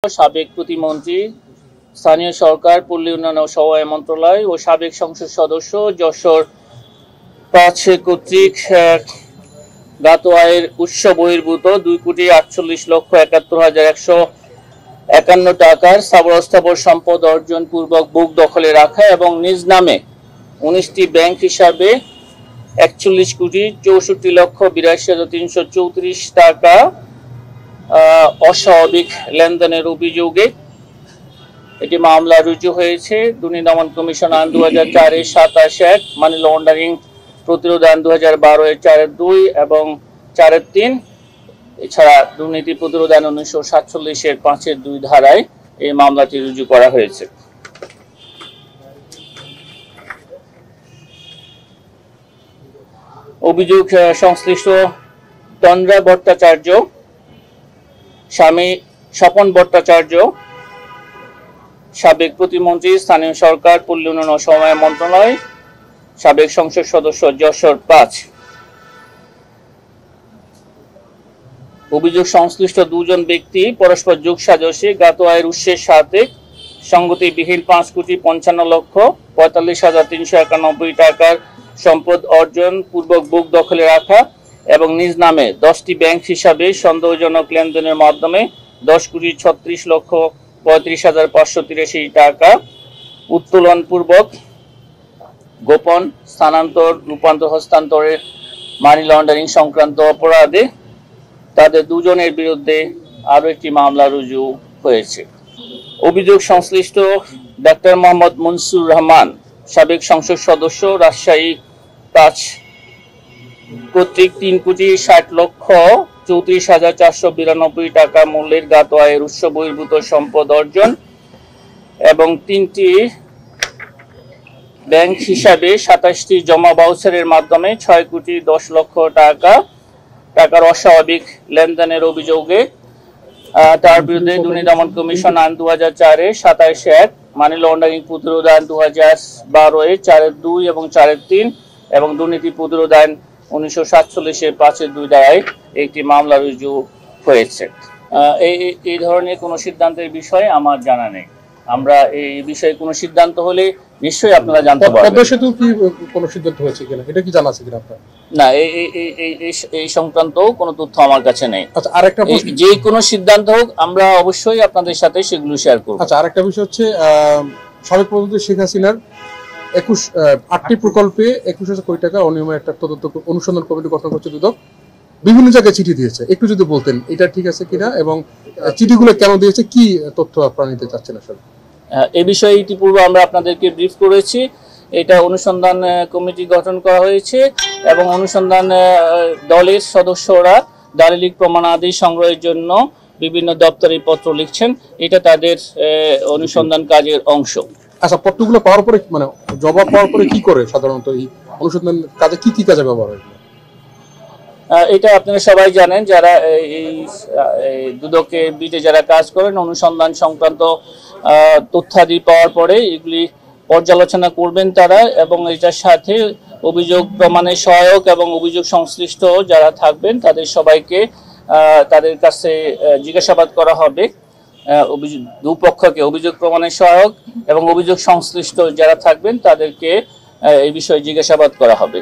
সাবেক প্রতিমন্ত্রী, স্থানীয় সরকার, পল্লী উন্নয়ন ও সমবায় মন্ত্রণালয় ও সাবেক সংসদ সদস্য যশোর ৫ কর্তৃক জ্ঞাত আয়ের উৎস বহির্ভূত ২,৪৮,৭১,১৫১ টাকার স্থাবর সম্পদ অর্জন পূর্বক বুক দখলে রাখা এবং নিজ নামে ১৯টি ব্যাংক হিসাবে ৪১,৬৪,৮২,৩৩৪ টাকা অস্বাভাবিক লেনদেনের অভিযোগে এটি মামলা রুজু হয়েছে। দুর্নীতি দমন কমিশন আইন ২০০৪-এর ২৭-১, মানি লন্ডারিং প্রতিরোধ আইন ২০১২-এর ৪-২ এবং ৪-৩, এছাড়া দুর্নীতি প্রতিরোধ আইন ১৯৪৭-এর ৫-২ ধারায় এই মামলাটি রুজু করা হয়েছে। অভিযোগ সংশ্লিষ্ট তন্দ্রা ভট্টাচার্য, স্বামী স্বপন ভট্টাচার্য, সাবেক প্রতিমন্ত্রী, স্থানীয় সরকার, পল্লী উন্নয়ন ও সমবায় মন্ত্রণালয়, সাবেক সংসদ সদস্য যশোর ৫। অভিযোগ সংশ্লিষ্ট দুজন ব্যক্তি পরস্পর যোগসাজশে জ্ঞাত আয়ের উৎসের সাথে সংগতিবিহীন ৫,৫৫,৪৫,৩৯১ টাকার সম্পদ অর্জন পূর্বক বুক দখলে রাখা এবং নিজ নামে ১০টি ব্যাংক হিসাবে সন্দেহজনক লেনদেনের মাধ্যমে ১০,৩৬,৩৫,৫৮৩ টাকা উত্তোলন পূর্বক গোপন স্থানান্তর, রূপান্তর, হস্তান্তরের মানি লন্ডারিং সংক্রান্ত অপরাধে তাদের দুজনের বিরুদ্ধে আরও একটি মামলা রুজু হয়েছে। অভিযোগ সংশ্লিষ্ট ডাক্তার মোহাম্মদ মনসুর রহমান, সাবেক সংসদ সদস্য, রাজশাহী ৫ কর্তৃক ৩,৬০,৩৪,৪৯২ টাকা মূল্যের জ্ঞাত আয়ের উৎস বহির্ভূত সম্পদ অর্জন এবং ৩টি ব্যাংক হিসাবে ২৭টি জমা বাউচারের মাধ্যমে ৬,১০,০০,০০০ টাকার অস্বাভাবিক লেনদেনের অভিযোগে তার বিরুদ্ধে দুর্নীতি দমন কমিশন আইন ২০০৪-এর ২৭-১, মানি লন্ডারিং প্রতিরোধ আইন ২০১২-এর ৪-২ এবং ৪-৩ এবং দুর্নীতি প্রতিরোধ আইন ১৯৪৭-এর ৫-২ ধারায় একটি মামলা রুজু হয়েছে। এই ধরনের কোনো সিদ্ধান্তের বিষয়ে আমার জানা নেই। আমরা এই বিষয়ে কোনো সিদ্ধান্ত হলে নিশ্চয়ই আপনারা জানতে পারবেন। পদ্মা সেতু কি কোনো সিদ্ধান্ত হয়েছে কিনা এটা কি জানা আছে কিনা আপনার? না, এই সংক্রান্ত কোনো তথ্য আমার কাছে নেই। আচ্ছা, আরেকটা যে কোনো সিদ্ধান্ত হোক আমরা অবশ্যই আপনাদের সাথে সেগুলো শেয়ার করব। আচ্ছা, আরেকটা বিষয় হচ্ছে সাবেক প্রধানমন্ত্রী শেখ হাসিনার ৮টি প্রকল্পে ২১,০০০ কোটি টাকা অনিয়মের একটা তদন্ত অনুসন্ধান কমিটি গঠন করছে দুদক, বিভিন্ন জায়গায় চিঠি দিয়েছে। একটু যদি বলতেন এটা ঠিক আছে কিনা এবং চিঠিগুলো কেন দিয়েছে, কি তথ্য আপনারা নিতে চাচ্ছেন আসলে? এই বিষয়ে ইতিপূর্বে আমরা আপনাদেরকে ব্রিফ করেছি। এটা অনুসন্ধান কমিটি গঠন করা হয়েছে এবং অনুসন্ধান দলের সদস্যরা দালিলিক প্রমাণাদি সংগ্রহের জন্য বিভিন্ন দপ্তরে পত্র লিখছেন। এটা তাদের অনুসন্ধান কাজের অংশ। আচ্ছা, পত্রগুলো পাওয়ার পরে মানে জবাব পাওয়ার পরে কি করে সাধারণত এই অনুসন্ধান কাজে কি কাজে ব্যবহার হয়? এটা আপনারা সবাই জানেন, যারা এই দুদকে বিটে যারা কাজ করেন, অনুসন্ধান সংক্রান্ত তথ্যাদি পাওয়ার পরে এগুলি পর্যালোচনা করবেন তারা এবং এটার সাথে অভিযোগ প্রমাণের সহায়ক এবং অভিযোগ সংশ্লিষ্ট যারা থাকবেন তাদের সবাইকে তাদের কাছে জিজ্ঞাসাবাদ করা হবে। দুপক্ষকে অভিযোগ প্রমাণের সহায়ক এবং অভিযোগ সংশ্লিষ্ট যারা থাকবেন তাদেরকে এই বিষয়ে জিজ্ঞাসাবাদ করা হবে।